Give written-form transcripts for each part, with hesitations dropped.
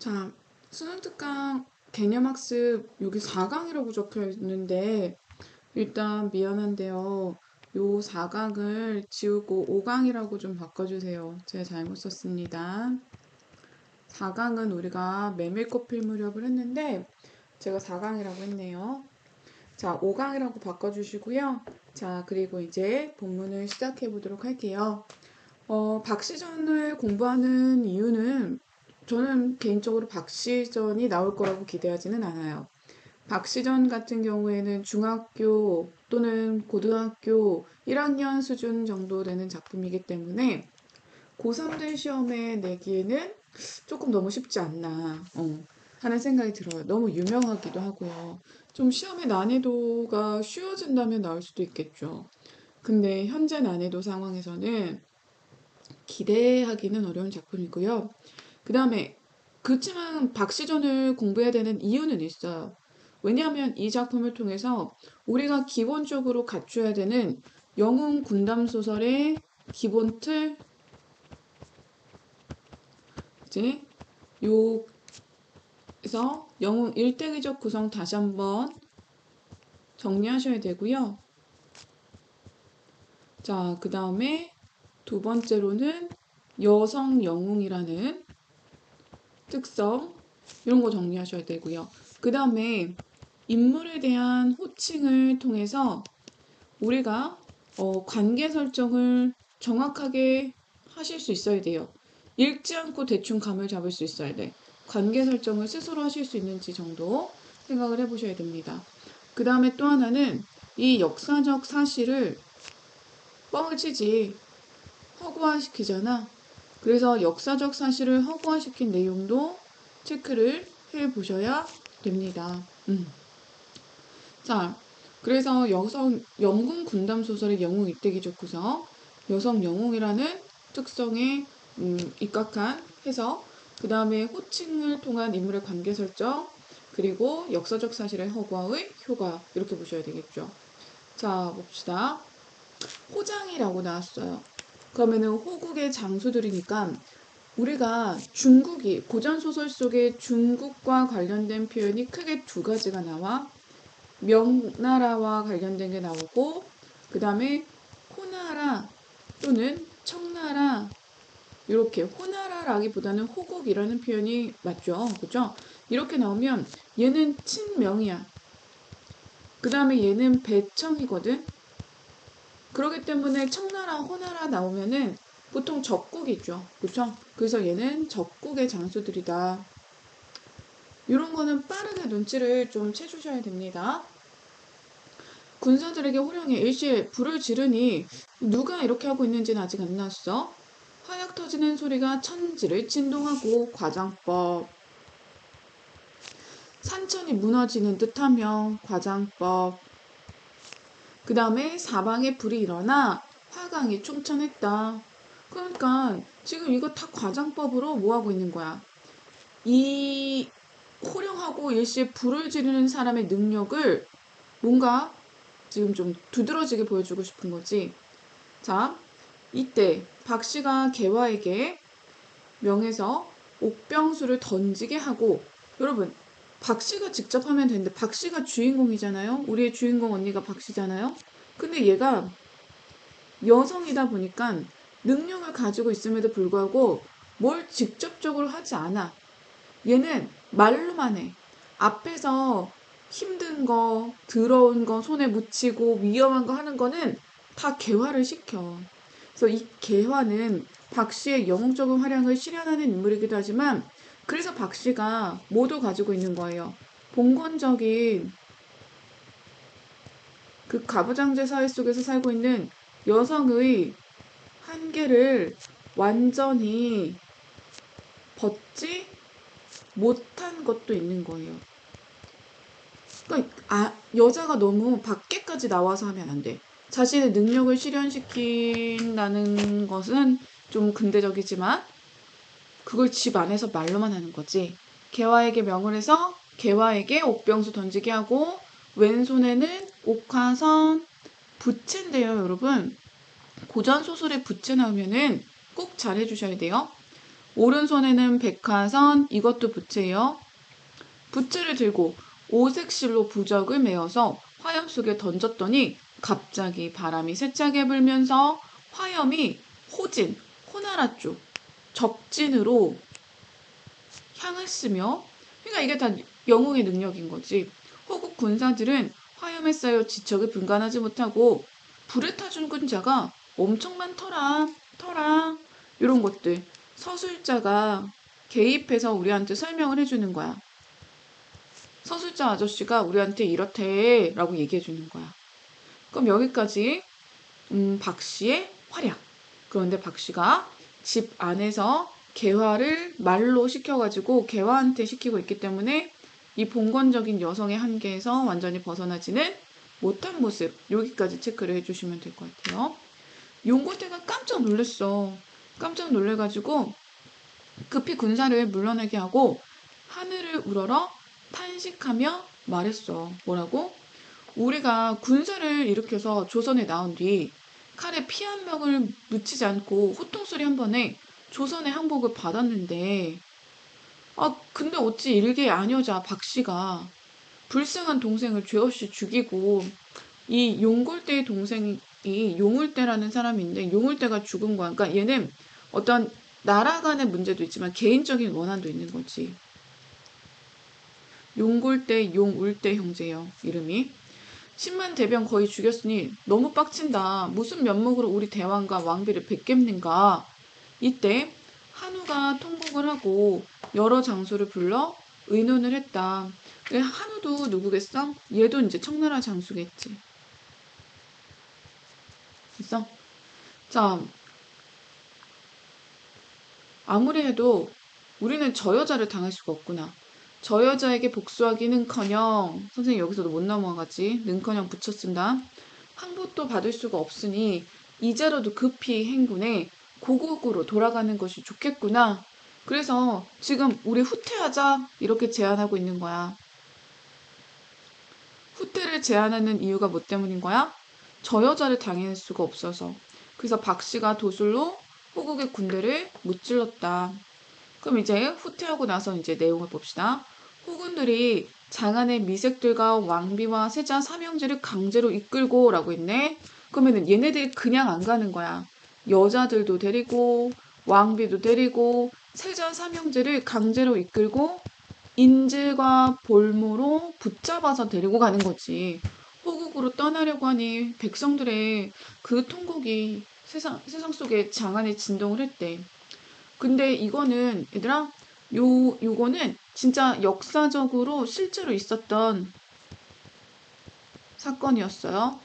자, 수능특강 개념학습 여기 4강이라고 적혀 있는데 일단 미안한데요. 요 4강을 지우고 5강이라고 좀 바꿔주세요. 제가 잘못 썼습니다. 4강은 우리가 메밀꽃 필 무렵을 했는데 제가 4강이라고 했네요. 자, 5강이라고 바꿔주시고요. 자, 그리고 이제 본문을 시작해 보도록 할게요. 박시전을 공부하는 이유는 저는 개인적으로 박시전이 나올 거라고 기대하지는 않아요. 박시전 같은 경우에는 중학교 또는 고등학교 1학년 수준 정도 되는 작품이기 때문에 고3들 시험에 내기에는 조금 너무 쉽지 않나 하는 생각이 들어요. 너무 유명하기도 하고요. 좀 시험의 난이도가 쉬워진다면 나올 수도 있겠죠. 근데 현재 난이도 상황에서는 기대하기는 어려운 작품이고요. 그 다음에 그렇지만 박시전을 공부해야 되는 이유는 있어요. 왜냐하면 이 작품을 통해서 우리가 기본적으로 갖춰야 되는 영웅 군담 소설의 기본 틀, 이제 요에서 영웅 일대기적 구성 다시 한번 정리하셔야 되고요. 자, 그 다음에 두 번째로는 여성 영웅이라는 특성 이런 거 정리하셔야 되고요. 그 다음에 인물에 대한 호칭을 통해서 우리가 관계 설정을 정확하게 하실 수 있어야 돼요. 읽지 않고 대충 감을 잡을 수 있어야 돼. 관계 설정을 스스로 하실 수 있는지 정도 생각을 해보셔야 됩니다. 그 다음에 또 하나는 이 역사적 사실을 뻥을 치지 허구화시키잖아. 그래서 역사적 사실을 허구화시킨 내용도 체크를 해보셔야 됩니다. 자, 그래서 영웅 군담 소설의 영웅 일대기적 구성, 여성 영웅이라는 특성에 입각한 해석, 그 다음에 호칭을 통한 인물의 관계 설정, 그리고 역사적 사실의 허구의 효과 이렇게 보셔야 되겠죠. 자, 봅시다. 호장이라고 나왔어요. 그러면은 호국의 장수들이니까 우리가 중국이 고전 소설 속에 중국과 관련된 표현이 크게 두 가지가 나와. 명나라와 관련된 게 나오고 그 다음에 호나라 또는 청나라 이렇게 호나라라기보다는 호국이라는 표현이 맞죠. 그죠? 이렇게 나오면 얘는 친명이야. 그 다음에 얘는 배청이거든. 그렇기 때문에 청나라, 호나라 나오면은 보통 적국이죠. 그쵸? 그래서 얘는 적국의 장수들이다. 이런 거는 빠르게 눈치를 좀 채주셔야 됩니다. 군사들에게 호령해 일시에 불을 지르니 누가 이렇게 하고 있는지는 아직 안 나왔어. 화약 터지는 소리가 천지를 진동하고 과장법. 산천이 무너지는 듯하며 과장법. 그 다음에 사방에 불이 일어나 화강이 충천했다. 그러니까 지금 이거 다 과장법으로 뭐 하고 있는 거야. 이 호령하고 일시에 불을 지르는 사람의 능력을 뭔가 지금 좀 두드러지게 보여주고 싶은 거지. 자, 이때 박씨가 개화에게 명해서 옥병수를 던지게 하고 여러분 박씨가 직접 하면 되는데 박씨가 주인공이잖아요. 우리의 주인공 언니가 박씨잖아요. 근데 얘가 여성이다 보니까 능력을 가지고 있음에도 불구하고 뭘 직접적으로 하지 않아. 얘는 말로만 해. 앞에서 힘든 거, 더러운 거, 손에 묻히고 위험한 거 하는 거는 다 개화를 시켜. 그래서 이 개화는 박씨의 영웅적인 활약을 실현하는 인물이기도 하지만 그래서 박씨가 뭐도 가지고 있는 거예요. 봉건적인 그 가부장제 사회 속에서 살고 있는 여성의 한계를 완전히 벗지 못한 것도 있는 거예요. 그러니까 여자가 너무 밖에까지 나와서 하면 안 돼. 자신의 능력을 실현시킨다는 것은 좀 근대적이지만 그걸 집 안에서 말로만 하는 거지. 개화에게 명을 해서 개화에게 옥병수 던지게 하고 왼손에는 옥화선 부채인데요, 여러분. 고전 소설에 부채 나오면은 꼭 잘해주셔야 돼요. 오른손에는 백화선, 이것도 부채예요. 부채를 들고 오색실로 부적을 메어서 화염 속에 던졌더니 갑자기 바람이 세차게 불면서 화염이 호진, 호나라 쪽, 적진으로 향했으며, 그러니까 이게 다 영웅의 능력인 거지. 호국 군사들은 화염에 쌓여 지척을 분간하지 못하고 불에 타준 군자가 엄청 많더라, 터라, 이런 것들. 서술자가 개입해서 우리한테 설명을 해주는 거야. 서술자 아저씨가 우리한테 이렇대 라고 얘기해 주는 거야. 그럼 여기까지 박씨의 활약. 그런데 박씨가 집 안에서 개화를 말로 시켜가지고 개화한테 시키고 있기 때문에 이 봉건적인 여성의 한계에서 완전히 벗어나지는 못한 모습, 여기까지 체크를 해주시면 될 것 같아요. 용골대가 깜짝 놀랐어. 깜짝 놀래가지고 급히 군사를 물러나게 하고 하늘을 우러러 탄식하며 말했어. 뭐라고? 우리가 군사를 일으켜서 조선에 나온 뒤 칼에 피 한 방울 묻히지 않고 호통소리 한 번에 조선의 항복을 받았는데, 근데 어찌 일개 아녀자 박씨가 불쌍한 동생을 죄 없이 죽이고, 이 용골대의 동생이 용울대라는 사람인데 용울대가 죽은 거야. 그러니까 얘는 어떤 나라 간의 문제도 있지만 개인적인 원한도 있는 거지. 용골대, 용울대 형제요, 이름이. 10만 대병 거의 죽였으니 너무 빡친다. 무슨 면목으로 우리 대왕과 왕비를 뵙겠는가. 이때 한우가 통곡을 하고 여러 장수를 불러 의논을 했다. 한우도 누구겠어? 얘도 이제 청나라 장수겠지. 됐어? 자, 아무리 해도 우리는 저 여자를 당할 수가 없구나. 저 여자에게 복수하기는커녕, 선생님 여기서도 못 넘어가지. 는커녕 붙였습니다. 항복도 받을 수가 없으니 이제라도 급히 행군해 고국으로 돌아가는 것이 좋겠구나. 그래서 지금 우리 후퇴하자 이렇게 제안하고 있는 거야. 후퇴를 제안하는 이유가 뭐 때문인 거야? 저 여자를 당할 수가 없어서. 그래서 박씨가 도술로 호국의 군대를 무찔렀다. 그럼 이제 후퇴하고 나서 이제 내용을 봅시다. 호군들이 장안의 미색들과 왕비와 세자 삼형제를 강제로 이끌고 라고 했네. 그러면은 얘네들이 그냥 안 가는 거야. 여자들도 데리고 왕비도 데리고 세자 삼형제를 강제로 이끌고 인질과 볼모로 붙잡아서 데리고 가는 거지. 호국으로 떠나려고 하니 백성들의 그 통곡이 세상 속에 장안에 진동을 했대. 근데 이거는 얘들아, 요거는 진짜 역사적으로 실제로 있었던 사건이었어요.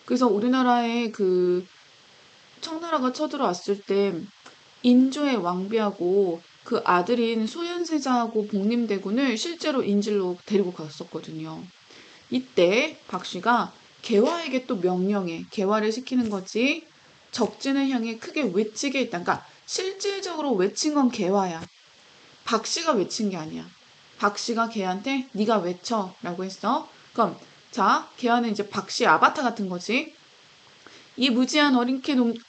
그래서 우리나라에 그 청나라가 쳐들어왔을 때 인조의 왕비하고 그 아들인 소현세자하고 복림대군을 실제로 인질로 데리고 갔었거든요. 이때 박씨가 개화에게 또 명령해. 개화를 시키는 거지. 적진을 향해 크게 외치게 했다. 그러니까 실질적으로 외친 건 개화야. 박씨가 외친 게 아니야. 박씨가 걔한테 네가 외쳐 라고 했어. 그럼 자, 걔와는 이제 박씨 아바타 같은 거지. 이 무지한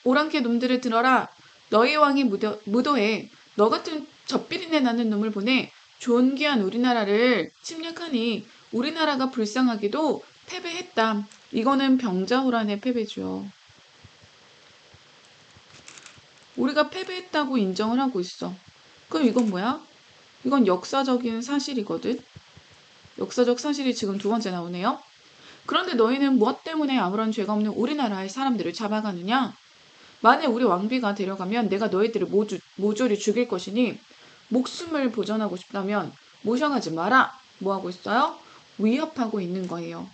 오랑캐 놈들을 들어라. 너희 왕이 무도해. 너 같은 젖비린내 나는 놈을 보내 존귀한 우리나라를 침략하니 우리나라가 불쌍하게도 패배했다. 이거는 병자호란의 패배죠. 우리가 패배했다고 인정을 하고 있어. 그럼 이건 뭐야? 이건 역사적인 사실이거든. 역사적 사실이 지금 두 번째 나오네요. 그런데 너희는 무엇 때문에 아무런 죄가 없는 우리나라의 사람들을 잡아가느냐? 만약 우리 왕비가 데려가면 내가 너희들을 모조리 죽일 것이니 목숨을 보전하고 싶다면 모셔가지 마라. 뭐 하고 있어요? 위협하고 있는 거예요.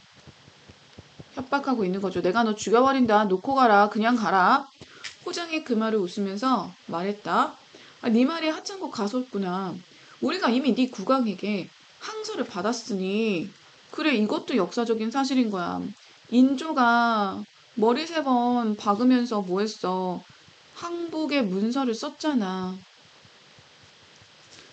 협박하고 있는 거죠. 내가 너 죽여버린다. 놓고 가라. 그냥 가라. 호장이 그 말을 웃으면서 말했다. 네 말이 하찮고 가소했구나. 우리가 이미 네 국왕에게 항소를 받았으니 그래 이것도 역사적인 사실인 거야. 인조가 머리 3번 박으면서 뭐 했어? 항복의 문서를 썼잖아.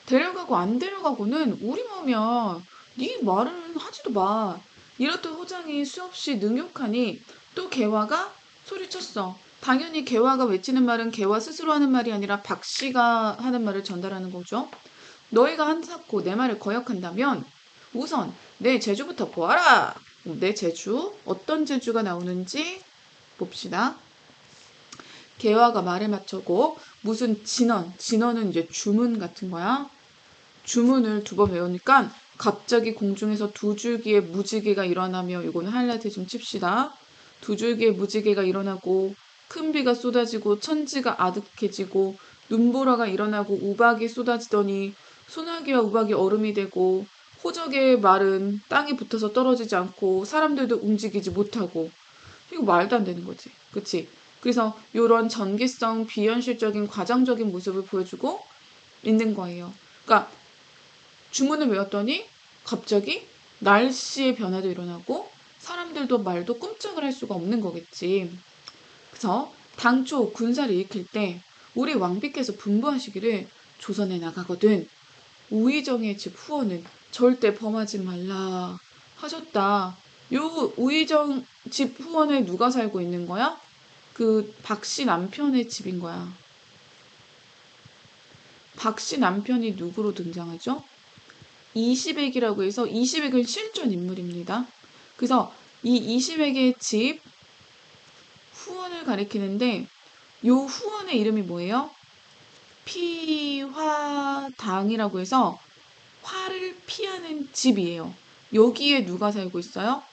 데려가고 안 데려가고는 우리 마음이야. 네 말은 하지도 마. 이렇듯 호장이 수없이 능욕하니 또 개화가 소리쳤어. 당연히 개화가 외치는 말은 개화 스스로 하는 말이 아니라 박씨가 하는 말을 전달하는 거죠. 너희가 한사코 내 말을 거역한다면 우선 내 제주부터 보아라. 내 제주 어떤 제주가 나오는지 봅시다. 개화가 말을 맞추고 무슨 진언은 이제 주문 같은 거야. 주문을 두 번 외우니까 갑자기 공중에서 두 줄기의 무지개가 일어나며 이거는 하이라이트 좀 칩시다. 두 줄기의 무지개가 일어나고 큰 비가 쏟아지고 천지가 아득해지고 눈보라가 일어나고 우박이 쏟아지더니 소나기와 우박이 얼음이 되고 호적의 말은 땅에 붙어서 떨어지지 않고 사람들도 움직이지 못하고 이거 말도 안 되는 거지. 그치? 그래서 이런 전기성 비현실적인 과장적인 모습을 보여주고 있는 거예요. 그러니까 주문을 외웠더니 갑자기 날씨의 변화도 일어나고 사람들도 말도 꼼짝을 할 수가 없는 거겠지. 그래서 당초 군사를 일으킬 때 우리 왕비께서 분부하시기를 조선에 나가거든 우의정의 집 후원은 절대 범하지 말라 하셨다. 요 우의정 집 후원에 누가 살고 있는 거야? 그 박씨 남편의 집인 거야. 박씨 남편이 누구로 등장하죠? 이시백이라고 해서 이시백은 실존 인물입니다. 그래서 이 이시백의 집 후원을 가리키는데 요 후원의 이름이 뭐예요? 피화당이라고 해서 화를 피하는 집이에요. 여기에 누가 살고 있어요?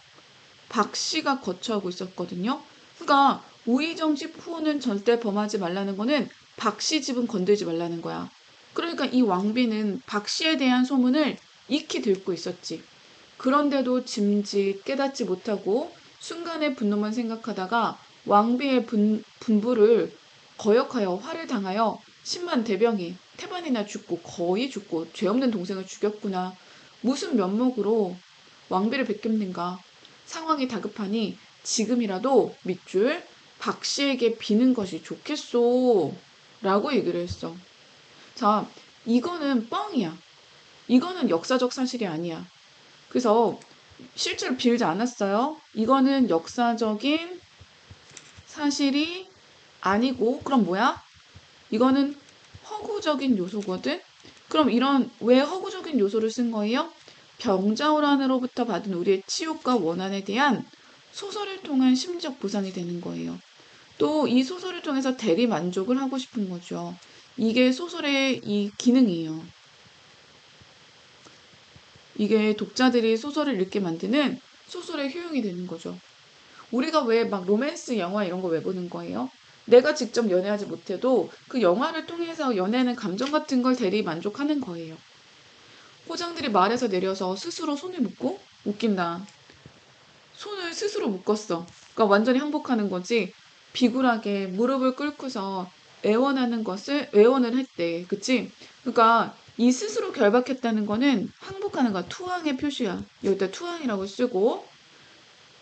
박씨가 거처하고 있었거든요. 그러니까 우의정 집 후원은 절대 범하지 말라는 거는 박씨 집은 건들지 말라는 거야. 그러니까 이 왕비는 박씨에 대한 소문을 익히 듣고 있었지. 그런데도 짐짓 깨닫지 못하고 순간의 분노만 생각하다가 왕비의 분부를 거역하여 화를 당하여 10만 대병이 태반이나 죽고 거의 죽고 죄 없는 동생을 죽였구나. 무슨 면목으로 왕비를 베꼈는가. 상황이 다급하니 지금이라도 밑줄 박씨에게 비는 것이 좋겠소. 라고 얘기를 했어. 자, 이거는 뻥이야. 이거는 역사적 사실이 아니야. 그래서 실제로 빌지 않았어요. 이거는 역사적인 사실이 아니고 그럼 뭐야? 이거는 허구적인 요소거든? 그럼 이런 왜 허구적인 요소를 쓴 거예요? 병자호란으로부터 받은 우리의 치욕과 원한에 대한 소설을 통한 심리적 보상이 되는 거예요. 또 이 소설을 통해서 대리 만족을 하고 싶은 거죠. 이게 소설의 이 기능이에요. 이게 독자들이 소설을 읽게 만드는 소설의 효용이 되는 거죠. 우리가 왜 막 로맨스 영화 이런 거 왜 보는 거예요? 내가 직접 연애하지 못해도 그 영화를 통해서 연애는 감정 같은 걸 대리 만족하는 거예요. 호장들이 말에서 내려서 스스로 손을 묶고 웃긴다. 손을 스스로 묶었어. 그러니까 완전히 항복하는 거지. 비굴하게 무릎을 꿇고서 애원을 했대. 그치? 그러니까 이 스스로 결박했다는 거는 항복하는 거야. 투항의 표시야. 여기다 투항이라고 쓰고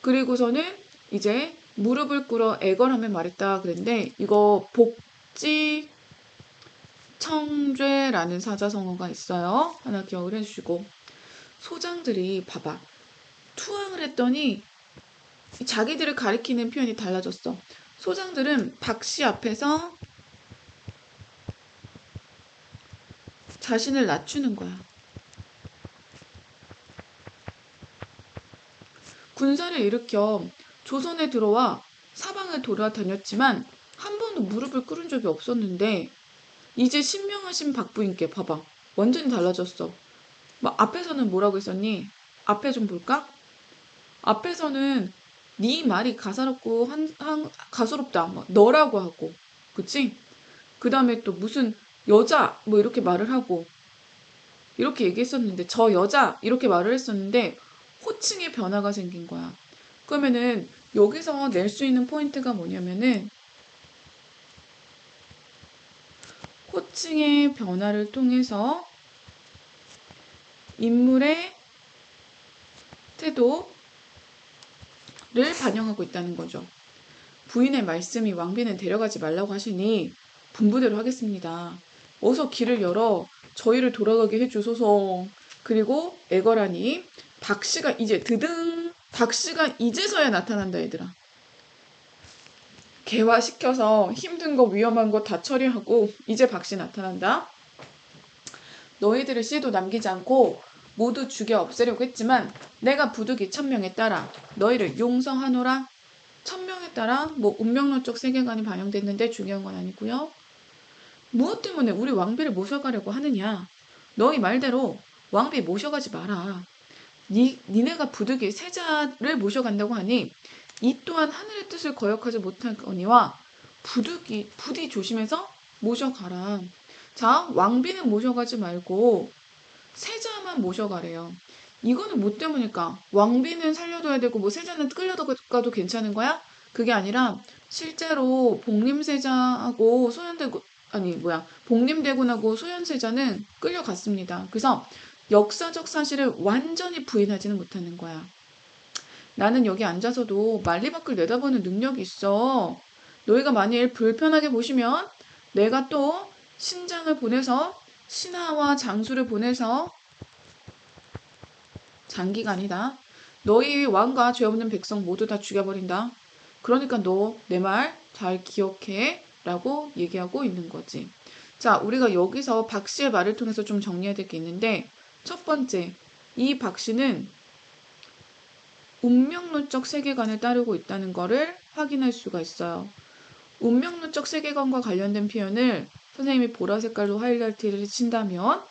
그리고서는 이제 무릎을 꿇어 애걸하며 말했다 그랬는데 이거 복지 청죄라는 사자성어가 있어요. 하나 기억을 해주시고 소장들이 봐봐. 투항을 했더니 자기들을 가리키는 표현이 달라졌어. 소장들은 박씨 앞에서 자신을 낮추는 거야. 군사를 일으켜 조선에 들어와 사방을 돌아다녔지만 한 번도 무릎을 꿇은 적이 없었는데 이제 신명하신 박부인께 봐봐. 완전히 달라졌어. 막 앞에서는 뭐라고 했었니? 앞에 좀 볼까? 앞에서는 네 말이 가사롭고 가소롭다. 막 너라고 하고. 그치? 그 다음에 또 무슨 여자 뭐 이렇게 말을 하고 이렇게 얘기했었는데 저 여자 이렇게 말을 했었는데 호칭의 변화가 생긴 거야. 그러면은 여기서 낼 수 있는 포인트가 뭐냐면은 호칭의 변화를 통해서 인물의 태도를 반영하고 있다는 거죠. 부인의 말씀이 왕비는 데려가지 말라고 하시니 분부대로 하겠습니다. 어서 길을 열어 저희를 돌아가게 해주소서. 그리고 애걸하니 박씨가 이제 드등 박씨가 이제서야 나타난다 얘들아. 개화시켜서 힘든 거 위험한 거 다 처리하고 이제 박씨 나타난다. 너희들을 씨도 남기지 않고 모두 죽여 없애려고 했지만 내가 부득이 천명에 따라 너희를 용서하노라. 천명에 따라 뭐 운명론적 세계관이 반영됐는데 중요한 건 아니고요. 무엇 때문에 우리 왕비를 모셔가려고 하느냐? 너희 말대로 왕비 모셔가지 마라. 니네가 부득이 세자를 모셔간다고 하니 이 또한 하늘의 뜻을 거역하지 못할 거니와 부디 조심해서 모셔가라. 자, 왕비는 모셔가지 말고 세자만 모셔가래요. 이거는 뭐 때문일까? 왕비는 살려둬야 되고 뭐 세자는 끌려가도 괜찮은 거야? 그게 아니라 실제로 복림세자하고 소현대군 복림대군하고 소현세자는 끌려갔습니다. 그래서 역사적 사실을 완전히 부인하지는 못하는 거야. 나는 여기 앉아서도 만리 밖을 내다보는 능력이 있어. 너희가 만일 불편하게 보시면 내가 또 신장을 보내서 신하와 장수를 보내서 장기간이다. 너희 왕과 죄 없는 백성 모두 다 죽여버린다. 그러니까 너 내 말 잘 기억해 라고 얘기하고 있는 거지. 자, 우리가 여기서 박 씨의 말을 통해서 좀 정리해야 될 게 있는데 첫 번째, 이 박 씨는 운명론적 세계관을 따르고 있다는 것을 확인할 수가 있어요. 운명론적 세계관과 관련된 표현을 선생님이 보라 색깔로 하이라이트를 친다면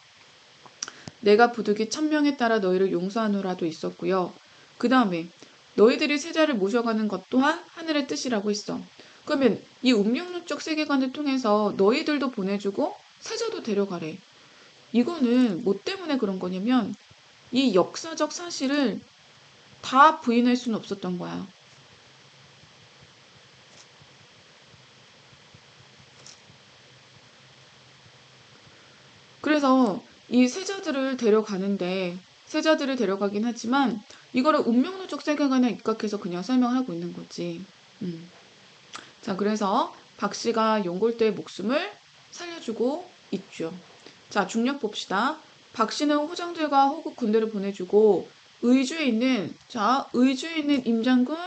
내가 부득이 천명에 따라 너희를 용서하노라도 있었고요. 그 다음에 너희들이 세자를 모셔가는 것 또한 하늘의 뜻이라고 했어. 그러면 이 운명론적 세계관을 통해서 너희들도 보내주고 세자도 데려가래. 이거는 뭐 때문에 그런 거냐면 이 역사적 사실을 다 부인할 수는 없었던 거야. 그래서 이 세자들을 데려가긴 하지만 이거를 운명론적 세계관에 입각해서 그냥 설명하고 있는 거지. 자, 그래서 박 씨가 용골대의 목숨을 살려주고 있죠. 자, 중력 봅시다. 박 씨는 호장들과 호국 군대를 보내주고 의주에 있는 임장군.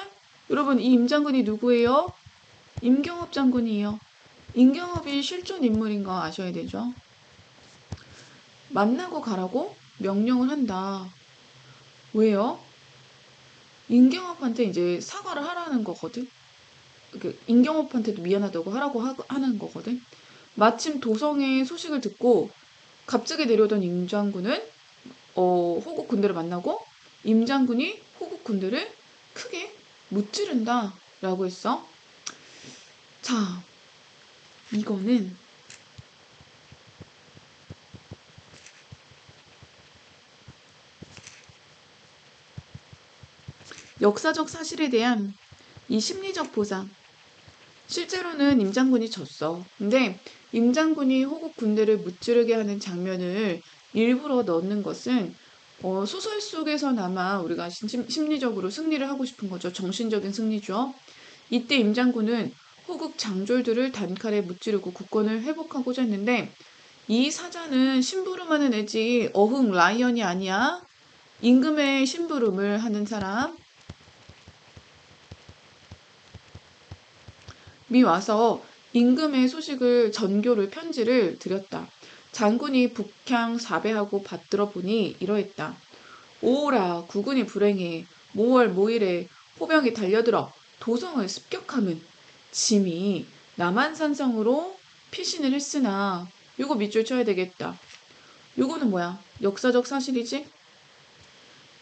여러분, 이 임장군이 누구예요? 임경업 장군이에요. 임경업이 실존 인물인 거 아셔야 되죠. 만나고 가라고 명령을 한다. 왜요? 임경업한테 이제 사과를 하라는 거거든. 임경업한테도 미안하다고 하는 거거든. 마침 도성의 소식을 듣고 갑자기 내려오던 임장군은 호국 군대를 만나고 임장군이 호국 군대를 크게 무찌른다 라고 했어. 자, 이거는 역사적 사실에 대한 이 심리적 보상. 실제로는 임장군이 졌어. 근데 임장군이 호국 군대를 무찌르게 하는 장면을 일부러 넣는 것은 소설 속에서나마 우리가 심리적으로 승리를 하고 싶은 거죠. 정신적인 승리죠. 이때 임장군은 호국 장졸들을 단칼에 무찌르고 국권을 회복하고자 했는데 이 사자는 심부름하는 애지 어흥 라이언이 아니야. 임금의 심부름을 하는 사람. 미 와서 임금의 전교를 편지를 드렸다. 장군이 북향 사배하고 받들어 보니 이러했다. 오라 국군이 불행해. 모월 모일에 호병이 달려들어 도성을 습격함은 짐이 남한산성으로 피신을 했으나 요거 밑줄 쳐야 되겠다. 요거는 뭐야? 역사적 사실이지?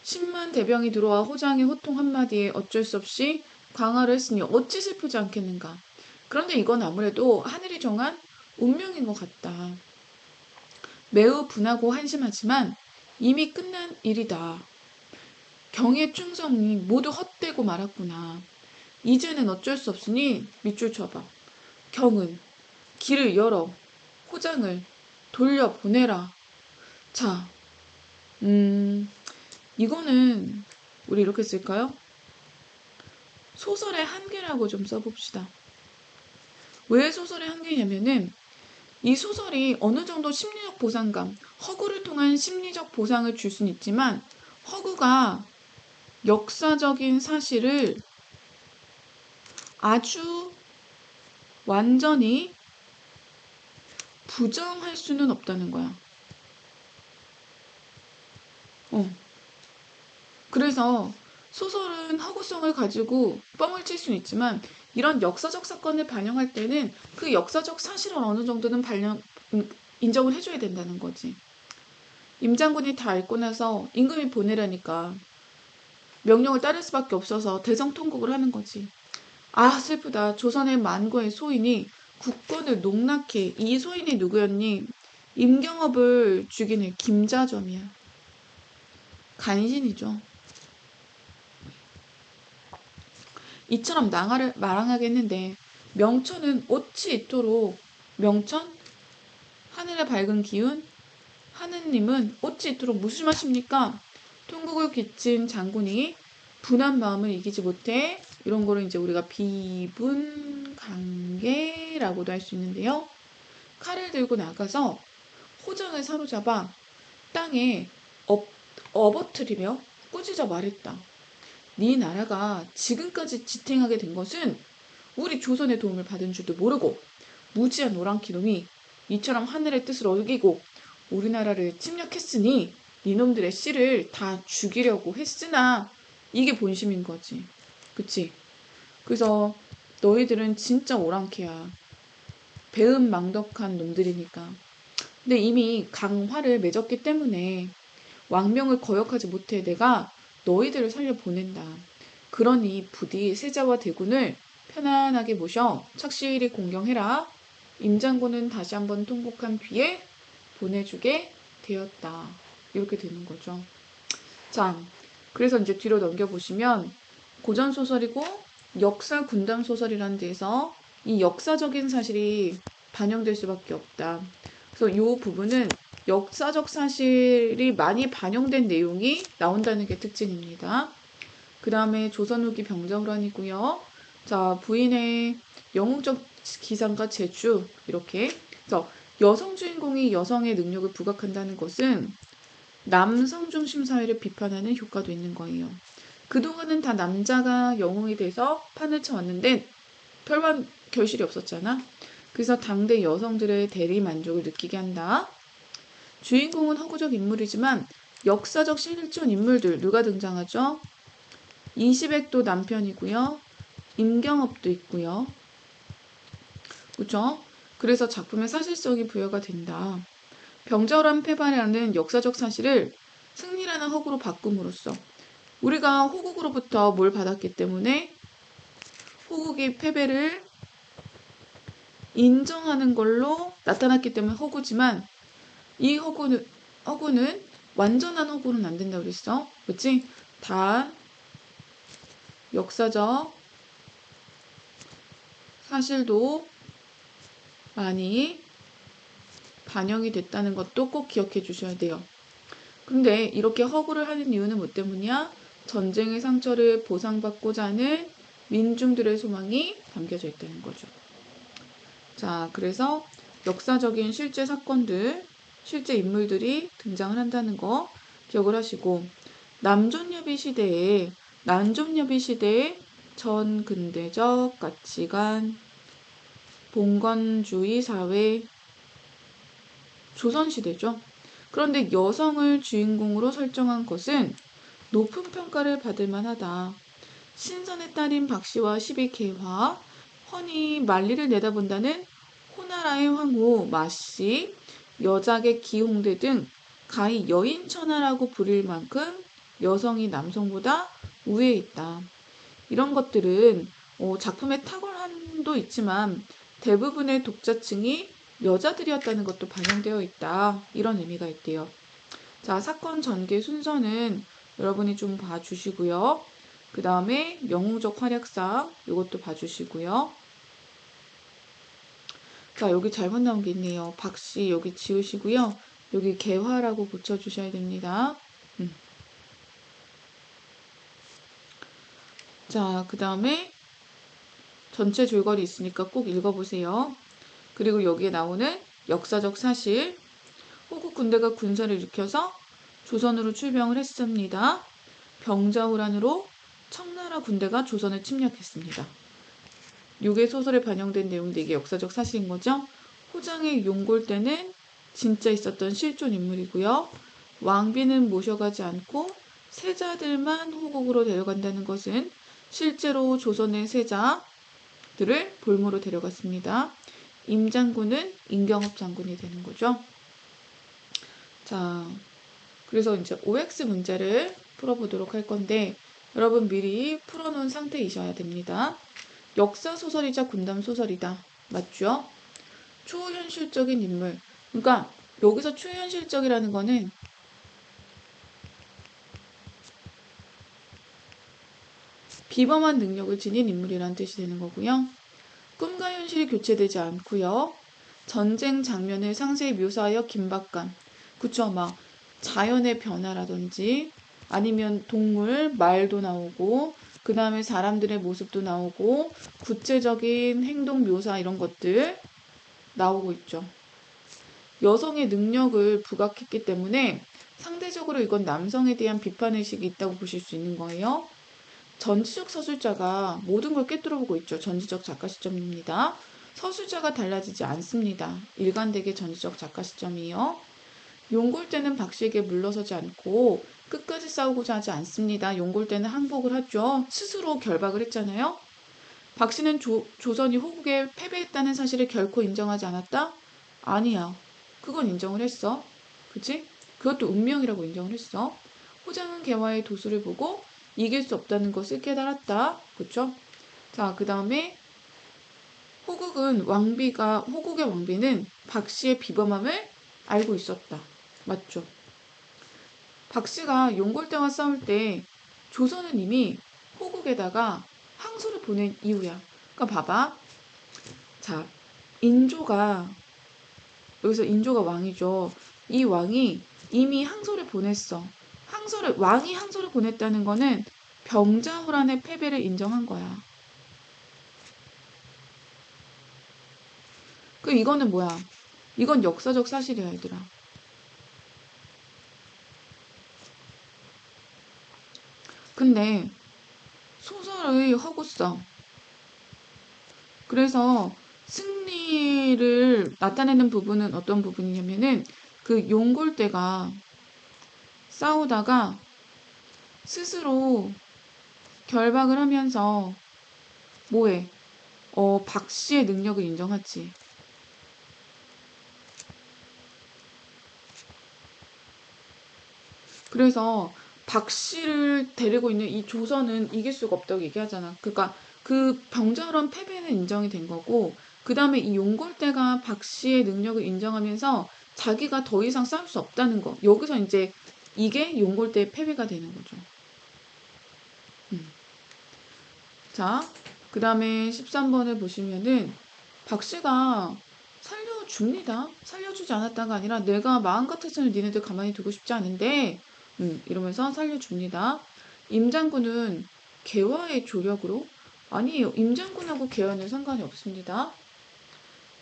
10만 대병이 들어와 호장의 호통 한마디에 어쩔 수 없이 강화를 했으니 어찌 슬프지 않겠는가. 그런데 이건 아무래도 하늘이 정한 운명인 것 같다. 매우 분하고 한심하지만 이미 끝난 일이다. 경의 충성이 모두 헛되고 말았구나. 이제는 어쩔 수 없으니 밑줄 쳐봐. 경은 길을 열어 호장을 돌려보내라. 자, 이거는 우리 이렇게 쓸까요? 소설의 한계라고 좀 써봅시다. 왜 소설의 한계냐면은 이 소설이 어느 정도 심리적 보상감, 허구를 통한 심리적 보상을 줄 수는 있지만 허구가 역사적인 사실을 아주 완전히 부정할 수는 없다는 거야. 그래서 소설은 허구성을 가지고 뻥을 칠 수는 있지만 이런 역사적 사건을 반영할 때는 그 역사적 사실을 어느 정도는 인정을 해줘야 된다는 거지. 임장군이 다 읽고 나서 임금이 보내라니까 명령을 따를 수밖에 없어서 대성통곡을 하는 거지. 아, 슬프다. 조선의 만고의 소인이 국권을 농락해. 이 소인이 누구였니? 임경업을 죽인 애 김자점이야. 간신이죠. 이처럼 낭하를 말랑하게 했는데 명천은 어찌 이토록 명천? 하늘의 밝은 기운? 하느님은 어찌 이토록 무심하십니까? 통곡을 끼친 장군이 분한 마음을 이기지 못해 이런 거를 이제 우리가 비분강계라고도 할 수 있는데요. 칼을 들고 나가서 호정을 사로잡아 땅에 업어트리며 꾸짖어 말했다. 네 나라가 지금까지 지탱하게 된 것은 우리 조선의 도움을 받은 줄도 모르고 무지한 오랑캐 놈이 이처럼 하늘의 뜻을 어기고 우리나라를 침략했으니 이놈들의 씨를 다 죽이려고 했으나 이게 본심인 거지. 그치? 그래서 너희들은 진짜 오랑캐야. 배은망덕한 놈들이니까. 근데 이미 강화를 맺었기 때문에 왕명을 거역하지 못해 내가 너희들을 살려보낸다. 그러니 부디 세자와 대군을 편안하게 모셔 착실히 공경해라. 임장군은 다시 한번 통곡한 뒤에 보내주게 되었다. 이렇게 되는 거죠. 자, 그래서 이제 뒤로 넘겨보시면 고전소설이고 역사 군담 소설이라는 데서 이 역사적인 사실이 반영될 수밖에 없다. 그래서 이 부분은 역사적 사실이 많이 반영된 내용이 나온다는 게 특징입니다. 그 다음에 조선 후기 병자호란이고요. 자, 부인의 영웅적 기상과 재주 이렇게. 그래서 여성 주인공이 여성의 능력을 부각한다는 것은 남성 중심 사회를 비판하는 효과도 있는 거예요. 그동안은 다 남자가 영웅이 돼서 판을 쳐왔는데 별반 결실이 없었잖아. 그래서 당대 여성들의 대리 만족을 느끼게 한다. 주인공은 허구적 인물이지만 역사적 실존 인물들 누가 등장하죠? 이시백도 남편이고요. 임경업도 있고요. 그렇죠? 그래서 작품의 사실성이 부여가 된다. 병자호란 패반이라는 역사적 사실을 승리라는 허구로 바꿈으로써 우리가 호국으로부터 뭘 받았기 때문에 호국이 패배를 인정하는 걸로 나타났기 때문에 허구지만 이 허구는 완전한 허구는 안 된다고 그랬어. 그치? 다 역사적 사실도 많이 반영이 됐다는 것도 꼭 기억해 주셔야 돼요. 근데 이렇게 허구를 하는 이유는 뭐 때문이야? 전쟁의 상처를 보상받고자 하는 민중들의 소망이 담겨져 있다는 거죠. 자, 그래서 역사적인 실제 사건들, 실제 인물들이 등장을 한다는 거 기억을 하시고 난종여비 시대에 전근대적 가치관, 봉건주의 사회, 조선시대죠. 그런데 여성을 주인공으로 설정한 것은 높은 평가를 받을 만하다. 신선의 딸인 박씨와 시비 개화, 허니 만리를 내다본다는 호나라의 황후 마씨, 여작의 기홍대 등 가히 여인천하라고 부릴 만큼 여성이 남성보다 우위에 있다. 이런 것들은 작품의 탁월함도 있지만 대부분의 독자층이 여자들이었다는 것도 반영되어 있다. 이런 의미가 있대요. 자, 사건 전개 순서는 여러분이 좀 봐주시고요. 그 다음에 영웅적 활약상 이것도 봐주시고요. 자, 여기 잘못 나온 게 있네요. 박씨 여기 지우시고요. 여기 개화라고 고쳐주셔야 됩니다. 자, 그 다음에 전체 줄거리 있으니까 꼭 읽어보세요. 그리고 여기에 나오는 역사적 사실, 호국 군대가 군사를 일으켜서 조선으로 출병을 했습니다. 병자호란으로 청나라 군대가 조선을 침략했습니다. 요게 소설에 반영된 내용인데 이게 역사적 사실인 거죠. 호장의 용골대는 진짜 있었던 실존 인물이고요. 왕비는 모셔가지 않고 세자들만 호국으로 데려간다는 것은 실제로 조선의 세자들을 볼모로 데려갔습니다. 임장군은 임경업 장군이 되는 거죠. 자, 그래서 이제 OX 문제를 풀어보도록 할 건데 여러분 미리 풀어놓은 상태이셔야 됩니다. 역사 소설이자 군담 소설이다. 맞죠? 초현실적인 인물. 그러니까 여기서 초현실적이라는 거는 비범한 능력을 지닌 인물이라는 뜻이 되는 거고요. 꿈과 현실이 교체되지 않고요. 전쟁 장면을 상세히 묘사하여 긴박감. 그쵸? 막 자연의 변화라든지 아니면 동물, 말도 나오고 그 다음에 사람들의 모습도 나오고 구체적인 행동 묘사 이런 것들 나오고 있죠. 여성의 능력을 부각했기 때문에 상대적으로 이건 남성에 대한 비판의식이 있다고 보실 수 있는 거예요. 전지적 서술자가 모든 걸 꿰뚫어보고 있죠. 전지적 작가 시점입니다. 서술자가 달라지지 않습니다. 일관되게 전지적 작가 시점이요. 용골대는 박씨에게 물러서지 않고 끝까지 싸우고자 하지 않습니다. 용골대는 항복을 하죠. 스스로 결박을 했잖아요. 박씨는 조선이 호국에 패배했다는 사실을 결코 인정하지 않았다? 아니야. 그건 인정을 했어. 그치? 그것도 운명이라고 인정을 했어. 호장은 개화의 도수를 보고 이길 수 없다는 것을 깨달았다. 그쵸? 자, 그 다음에 호국의 왕비는 박씨의 비범함을 알고 있었다. 맞죠? 박씨가 용골대와 싸울 때 조선은 이미 호국에다가 항소를 보낸 이유야. 그러니까 봐봐. 자, 인조가 여기서 인조가 왕이죠. 이 왕이 이미 항소를 보냈어. 왕이 항소를 보냈다는 거는 병자호란의 패배를 인정한 거야. 이거는 뭐야? 이건 역사적 사실이야, 얘들아. 근데 소설의 허구성. 그래서 승리를 나타내는 부분은 어떤 부분이냐면은 그 용골대가 싸우다가 스스로 결박을 하면서 뭐해? 박씨의 능력을 인정하지. 그래서 박씨를 데리고 있는 이 조선은 이길 수가 없다고 얘기하잖아. 그러니까 그 병자호란 패배는 인정이 된 거고 그 다음에 이 용골대가 박씨의 능력을 인정하면서 자기가 더 이상 싸울 수 없다는 거. 여기서 이제 이게 용골대의 패배가 되는 거죠. 자, 그 다음에 13번을 보시면은 박씨가 살려줍니다. 살려주지 않았다가 아니라 내가 마음 같아서는 니네들 가만히 두고 싶지 않은데 이러면서 살려줍니다. 임장군은 개화의 조력으로 아니에요. 임장군하고 개화는 상관이 없습니다.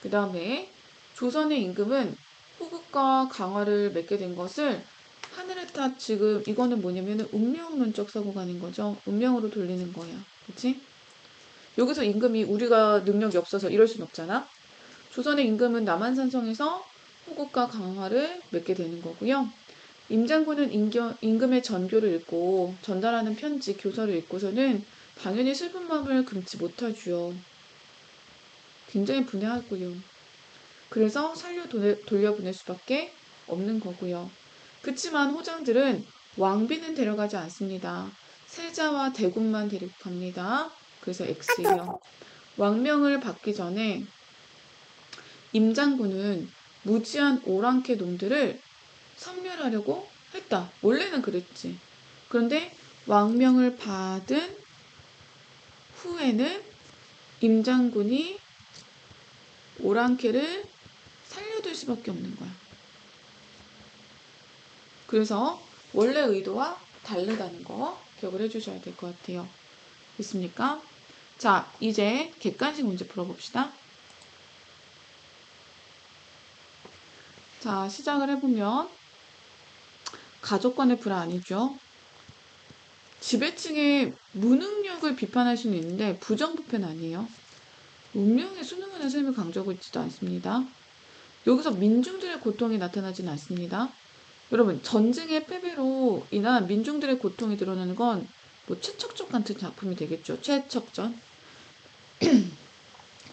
그 다음에 조선의 임금은 호국과 강화를 맺게 된 것을 하늘의 탓 지금 이거는 뭐냐면은 운명론적 사고가는 거죠. 운명으로 돌리는 거야. 그치? 여기서 임금이 우리가 능력이 없어서 이럴 순 없잖아. 조선의 임금은 남한산성에서 호국과 강화를 맺게 되는 거고요. 임장군은 임금의 전교를 읽고 전달하는 편지, 교서를 읽고서는 당연히 슬픈 마음을 금치 못하죠. 굉장히 분해하고요. 그래서 돌려보낼 수밖에 없는 거고요. 그치만 호장들은 왕비는 데려가지 않습니다. 세자와 대군만 데리고 갑니다. 그래서 X예요. 왕명을 받기 전에 임장군은 무지한 오랑캐 놈들을 섬멸하려고 했다. 원래는 그랬지. 그런데 왕명을 받은 후에는 임장군이 오랑캐를 살려둘 수밖에 없는 거야. 그래서 원래 의도와 다르다는 거 기억을 해주셔야 될 것 같아요. 됐습니까? 자, 이제 객관식 문제 풀어봅시다. 자, 시작을 해보면 가족 간의 불안이죠. 지배층의 무능력을 비판할 수는 있는데 부정부패는 아니에요. 운명의 순응하는 삶을 강조하고 있지도 않습니다. 여기서 민중들의 고통이 나타나진 않습니다. 여러분, 전쟁의 패배로 인한 민중들의 고통이 드러나는 건 뭐 최척전 같은 작품이 되겠죠. 최척전.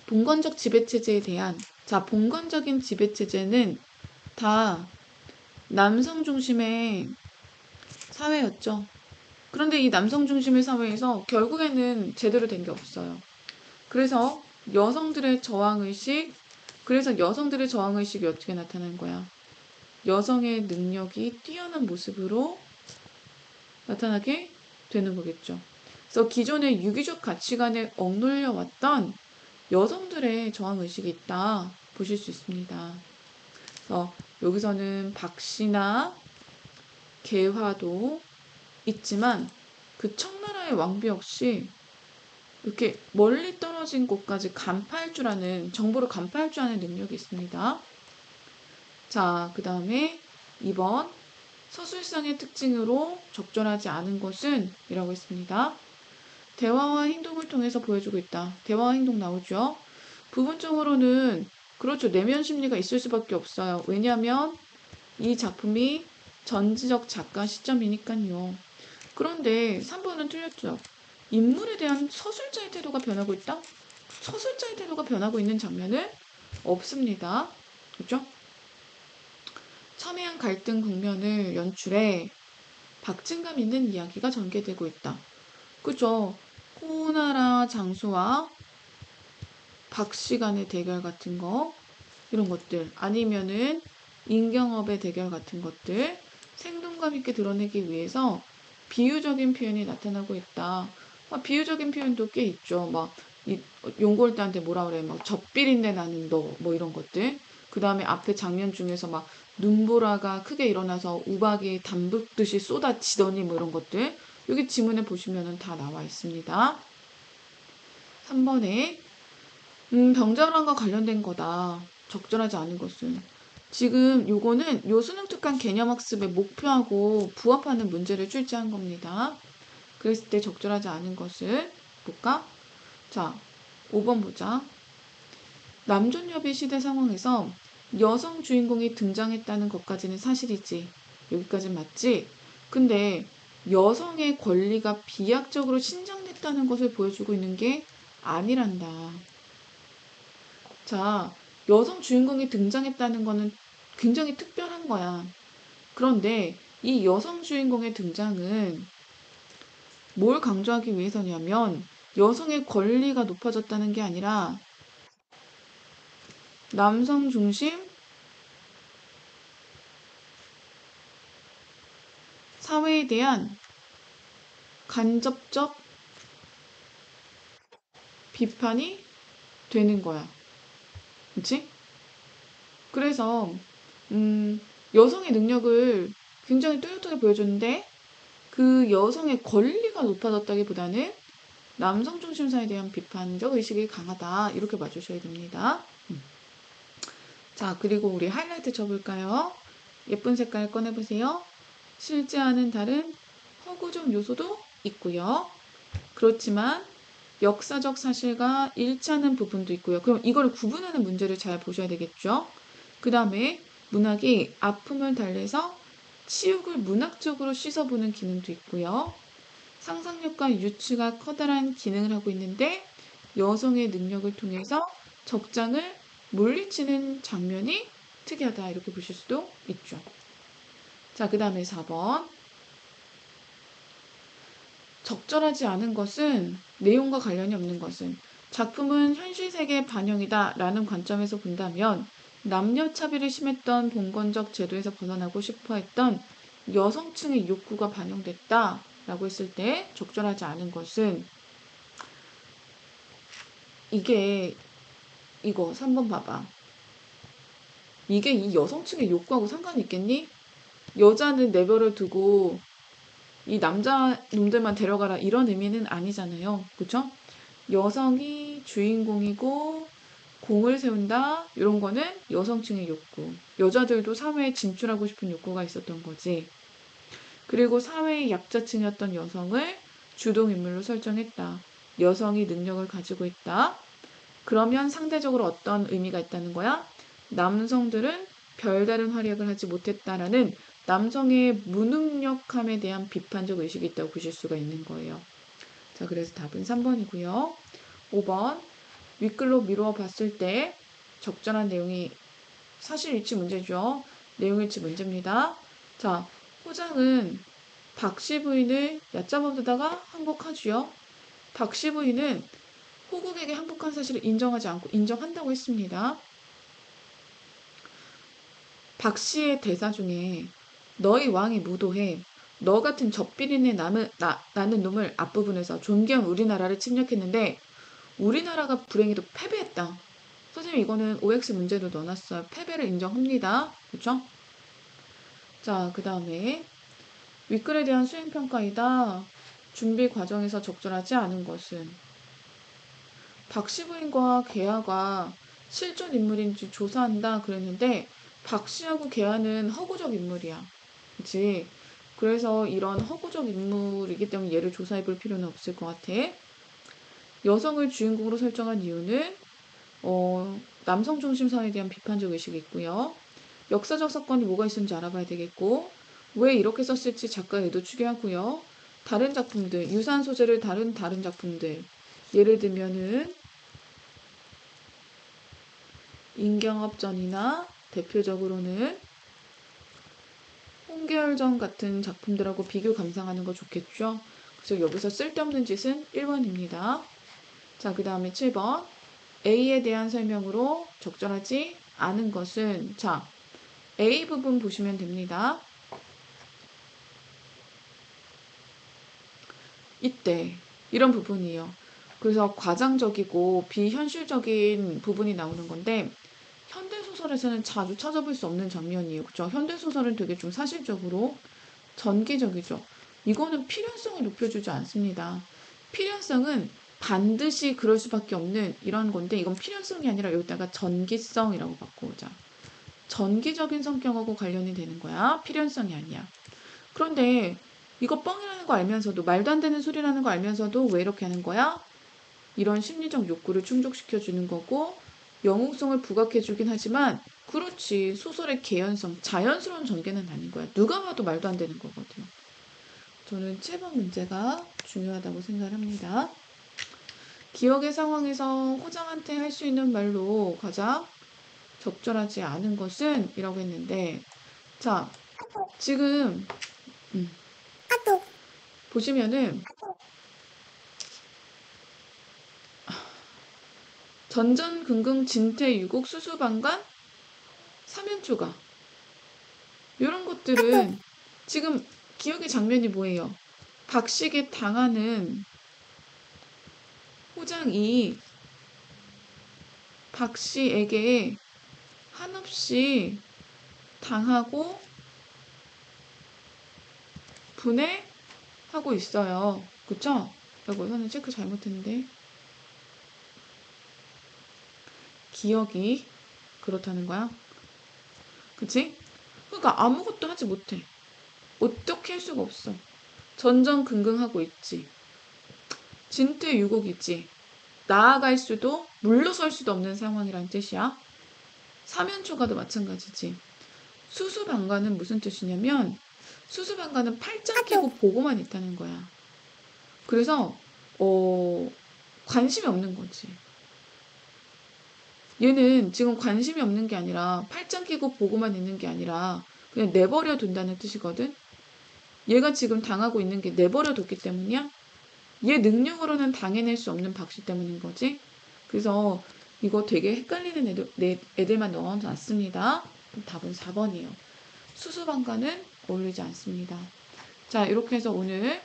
봉건적 지배체제에 대한, 자, 봉건적인 지배체제는 다 남성 중심의 사회였죠. 그런데 이 남성 중심의 사회에서 결국에는 제대로 된 게 없어요. 그래서 여성들의 저항의식, 그래서 여성들의 저항의식이 어떻게 나타나는 거야? 여성의 능력이 뛰어난 모습으로 나타나게 되는 거겠죠. 그래서 기존의 유기적 가치관에 억눌려 왔던 여성들의 저항의식이 있다 보실 수 있습니다. 그래서 여기서는 박씨나 개화도 있지만 그 청나라의 왕비 역시 이렇게 멀리 떨어진 곳까지 간파할 줄 아는, 정보를 간파할 줄 아는 능력이 있습니다. 자, 그 다음에 2번 서술상의 특징으로 적절하지 않은 것은 이라고 했습니다. 대화와 행동을 통해서 보여주고 있다. 대화와 행동 나오죠. 부분적으로는 그렇죠. 내면 심리가 있을 수밖에 없어요. 왜냐하면 이 작품이 전지적 작가 시점이니까요. 그런데 3번은 틀렸죠. 인물에 대한 서술자의 태도가 변하고 있다? 서술자의 태도가 변하고 있는 장면은 없습니다. 그렇죠? 첨예한 갈등 국면을 연출해 박진감 있는 이야기가 전개되고 있다. 그죠? 호나라 장수와 박씨 간의 대결 같은 거, 이런 것들, 아니면은 인경업의 대결 같은 것들, 생동감 있게 드러내기 위해서 비유적인 표현이 나타나고 있다. 비유적인 표현도 꽤 있죠. 용골 때한테 뭐라 그래, 젖비린내 나는 너, 뭐 이런 것들. 그 다음에 앞에 장면 중에서 눈보라가 크게 일어나서 우박이 담붙듯이 쏟아지더니 뭐 이런 것들. 여기 지문에 보시면은 다 나와 있습니다. 3번에 병자호란과 관련된 거다. 적절하지 않은 것은. 지금 요거는 요 수능특강 개념학습의 목표하고 부합하는 문제를 출제한 겁니다. 그랬을 때 적절하지 않은 것을 볼까? 자, 5번 보자. 남존여비 시대 상황에서 여성 주인공이 등장했다는 것까지는 사실이지. 여기까지는 맞지? 근데 여성의 권리가 비약적으로 신장됐다는 것을 보여주고 있는 게 아니란다. 자, 여성 주인공이 등장했다는 거는 굉장히 특별한 거야. 그런데 이 여성 주인공의 등장은 뭘 강조하기 위해서냐면 여성의 권리가 높아졌다는 게 아니라 남성 중심 사회에 대한 간접적 비판이 되는 거야. 그치? 그래서 여성의 능력을 굉장히 뚜렷하게 보여줬는데 그 여성의 권리가 높아졌다기보다는 남성 중심사에 대한 비판적 의식이 강하다. 이렇게 봐주셔야 됩니다. 자, 그리고 우리 하이라이트 쳐볼까요? 예쁜 색깔 꺼내보세요. 실제와는 다른 허구적 요소도 있고요. 그렇지만 역사적 사실과 일치하는 부분도 있고요. 그럼 이걸 구분하는 문제를 잘 보셔야 되겠죠? 그 다음에 문학이 아픔을 달래서 치욕을 문학적으로 씻어보는 기능도 있고요. 상상력과 유추가 커다란 기능을 하고 있는데 여성의 능력을 통해서 적장을 물리치는 장면이 특이하다. 이렇게 보실 수도 있죠. 자, 그 다음에 4번. 적절하지 않은 것은 내용과 관련이 없는 것은 작품은 현실 세계의 반영이다 라는 관점에서 본다면 남녀 차별이 심했던 봉건적 제도에서 벗어나고 싶어 했던 여성층의 욕구가 반영됐다 라고 했을 때 적절하지 않은 것은 이게 이거 3번 봐봐. 이게 이 여성층의 욕구하고 상관이 있겠니? 여자는 내버려 두고 이 남자 놈들만 데려가라 이런 의미는 아니잖아요. 그쵸? 여성이 주인공이고 공을 세운다 이런 거는 여성층의 욕구. 여자들도 사회에 진출하고 싶은 욕구가 있었던 거지. 그리고 사회의 약자층이었던 여성을 주동인물로 설정했다. 여성이 능력을 가지고 있다. 그러면 상대적으로 어떤 의미가 있다는 거야? 남성들은 별다른 활약을 하지 못했다라는 남성의 무능력함에 대한 비판적 의식이 있다고 보실 수가 있는 거예요. 자, 그래서 답은 3번이고요. 5번. 윗글로 미루어 봤을 때 적절한 내용이 사실일치 문제죠. 내용일치 문제입니다. 자, 호장은 박씨 부인을 얕잡아두다가 항복하지요. 박씨 부인은 호국에게 항복한 사실을 인정하지 않고 인정한다고 했습니다. 박씨의 대사 중에 너희 왕이 무도해 너 같은 젖비린내 나는 놈을 앞부분에서 존귀한 우리나라를 침략했는데 우리나라가 불행히도 패배했다. 선생님 이거는 OX 문제로 넣어놨어요. 패배를 인정합니다. 그렇죠? 자, 그 다음에 윗글에 대한 수행평가이다. 준비 과정에서 적절하지 않은 것은 박씨 부인과 계하가 실존 인물인지 조사한다 그랬는데 박씨하고 계하는 허구적 인물이야. 그치? 그래서 이런 허구적 인물이기 때문에 얘를 조사해 볼 필요는 없을 것 같아. 여성을 주인공으로 설정한 이유는 남성 중심 사회에 대한 비판적 의식이 있고요. 역사적 사건이 뭐가 있었는지 알아봐야 되겠고 왜 이렇게 썼을지 작가의 의도 추계하고요. 다른 작품들, 유사한 소재를 다룬 다른 작품들 예를 들면은 임경업전이나 대표적으로는 홍계열전 같은 작품들하고 비교 감상하는 거 좋겠죠. 그래서 여기서 쓸데없는 짓은 1번입니다. 자, 그 다음에 7번. A에 대한 설명으로 적절하지 않은 것은 자, A 부분 보시면 됩니다. 이때 이런 부분이에요. 그래서 과장적이고 비현실적인 부분이 나오는 건데 현대소설에서는 자주 찾아볼 수 없는 장면이에요. 그죠? 현대소설은 되게 좀 사실적으로 전기적이죠. 이거는 필연성을 높여주지 않습니다. 필연성은 반드시 그럴 수밖에 없는 이런 건데 이건 필연성이 아니라 여기다가 전기성이라고 바꾸자. 전기적인 성격하고 관련이 되는 거야. 필연성이 아니야. 그런데 이거 뻥이라는 거 알면서도 말도 안 되는 소리라는 거 알면서도 왜 이렇게 하는 거야? 이런 심리적 욕구를 충족시켜 주는 거고 영웅성을 부각해 주긴 하지만 그렇지 소설의 개연성, 자연스러운 전개는 아닌 거야. 누가 봐도 말도 안 되는 거거든. 저는 7번 문제가 중요하다고 생각합니다. 기억의 상황에서 호장한테 할 수 있는 말로 가장 적절하지 않은 것은 이라고 했는데 자 지금 보시면은 전전긍긍 진퇴유곡 수수방관 삼연초가 이런 것들은 지금 기억의 장면이 뭐예요? 박식에 당하는 호장이 박씨에게 한없이 당하고 분해하고 있어요. 그쵸? 여보, 저는 체크 잘못했는데. 기억이 그렇다는 거야. 그치? 그러니까 아무것도 하지 못해. 어떻게 할 수가 없어. 전전긍긍하고 있지. 진퇴유곡이지. 나아갈 수도 물러설 수도 없는 상황이란 뜻이야. 사면초가도 마찬가지지. 수수방관은 무슨 뜻이냐면 수수방관은 팔짱 끼고 보고만 있다는 거야. 그래서 관심이 없는 거지. 얘는 지금 관심이 없는 게 아니라 팔짱 끼고 보고만 있는 게 아니라 그냥 내버려 둔다는 뜻이거든. 얘가 지금 당하고 있는 게 내버려 뒀기 때문이야. 얘 능력으로는 당해낼 수 없는 박씨 때문인 거지. 그래서 이거 되게 헷갈리는 애들만 넣어놨습니다. 답은 4번이에요. 수수방관은 어울리지 않습니다. 자, 이렇게 해서 오늘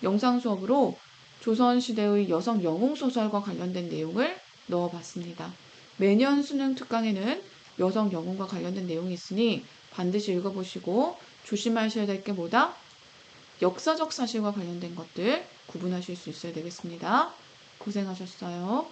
영상 수업으로 조선시대의 여성 영웅소설과 관련된 내용을 넣어봤습니다. 매년 수능 특강에는 여성 영웅과 관련된 내용이 있으니 반드시 읽어보시고 조심하셔야 될 게 뭐다? 역사적 사실과 관련된 것들 구분하실 수 있어야 되겠습니다. 고생하셨어요.